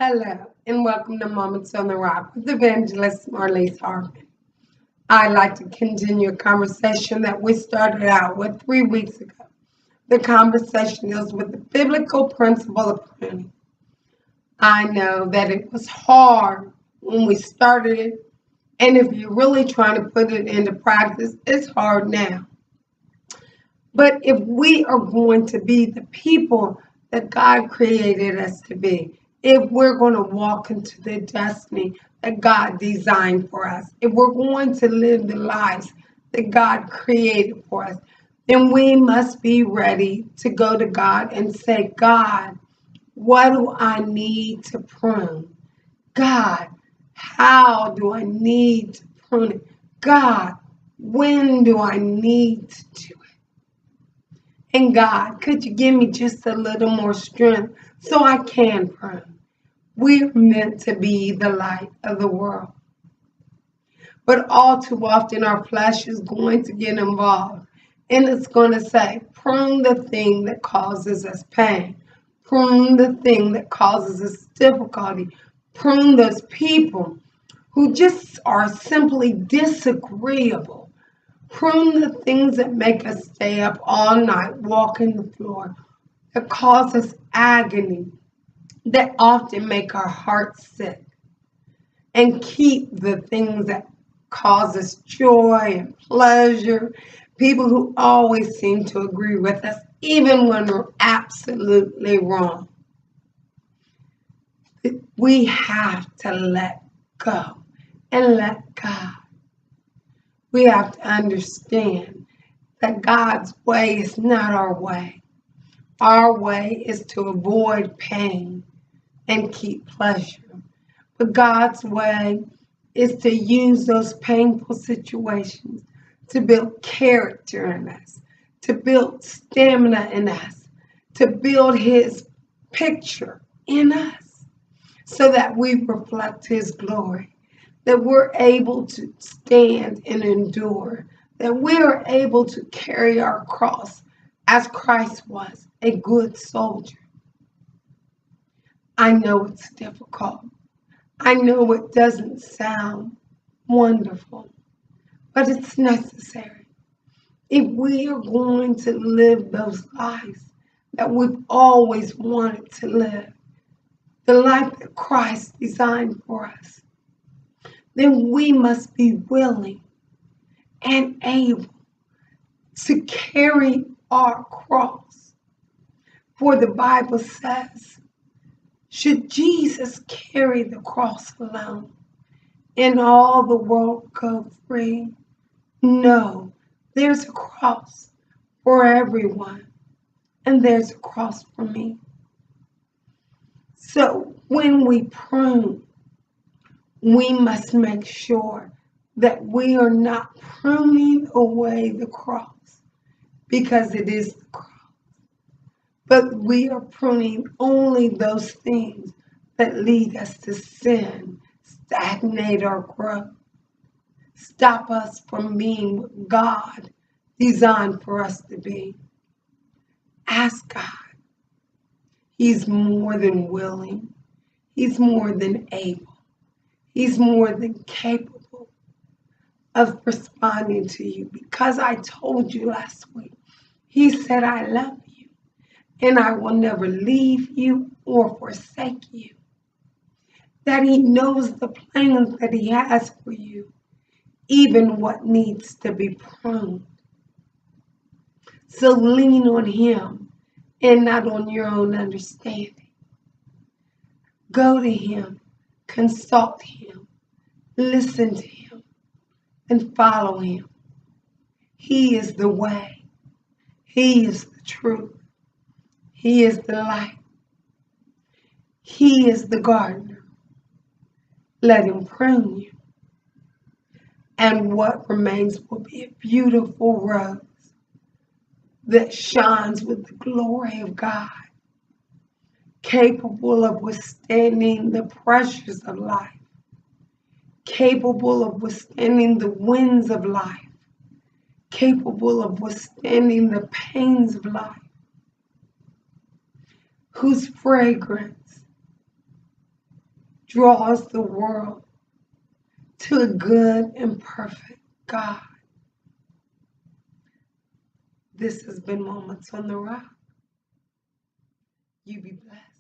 Hello, and welcome to Moments on the Rock with Evangelist Marlise Harvin. I'd like to continue a conversation that we started out with 3 weeks ago. The conversation deals with the biblical principle of pruning. I know that it was hard when we started it, and if you're really trying to put it into practice, it's hard now. But if we are going to be the people that God created us to be, if we're going to walk into the destiny that God designed for us, if we're going to live the lives that God created for us, then we must be ready to go to God and say, God, what do I need to prune? God, how do I need to prune it? God, when do I need to do it? And God, could you give me just a little more strength so I can prune? We're meant to be the light of the world. But all too often our flesh is going to get involved. And it's going to say, prune the thing that causes us pain. Prune the thing that causes us difficulty. Prune those people who just are simply disagreeable. Prune the things that make us stay up all night, walking the floor, that cause us agony, that often make our hearts sick, and keep the things that cause us joy and pleasure, people who always seem to agree with us, even when we're absolutely wrong. We have to let go and let God. We have to understand that God's way is not our way. Our way is to avoid pain and keep pleasure. But God's way is to use those painful situations to build character in us, to build stamina in us, to build His picture in us so that we reflect His glory, that we're able to stand and endure, that we are able to carry our cross as Christ was, a good soldier. I know it's difficult. I know it doesn't sound wonderful, but it's necessary. If we are going to live those lives that we've always wanted to live, the life that Christ designed for us, then we must be willing and able to carry our cross. For the Bible says, should Jesus carry the cross alone and all the world go free? No, there's a cross for everyone, and there's a cross for me. So when we prune, we must make sure that we are not pruning away the cross, because it is the cross. But we are pruning only those things that lead us to sin, stagnate our growth, stop us from being what God designed for us to be. Ask God. He's more than willing. He's more than able. He's more than capable of responding to you, because I told you last week, He said, I love you, and I will never leave you or forsake you. That He knows the plans that He has for you, even what needs to be pruned. So lean on Him and not on your own understanding. Go to Him, consult Him, listen to Him, and follow Him. He is the way. He is the truth. He is the light. He is the gardener. Let Him prune you. And what remains will be a beautiful rose that shines with the glory of God, capable of withstanding the pressures of life, capable of withstanding the winds of life, capable of withstanding the pains of life, whose fragrance draws the world to a good and perfect God. This has been Moments on the Rock. You be blessed.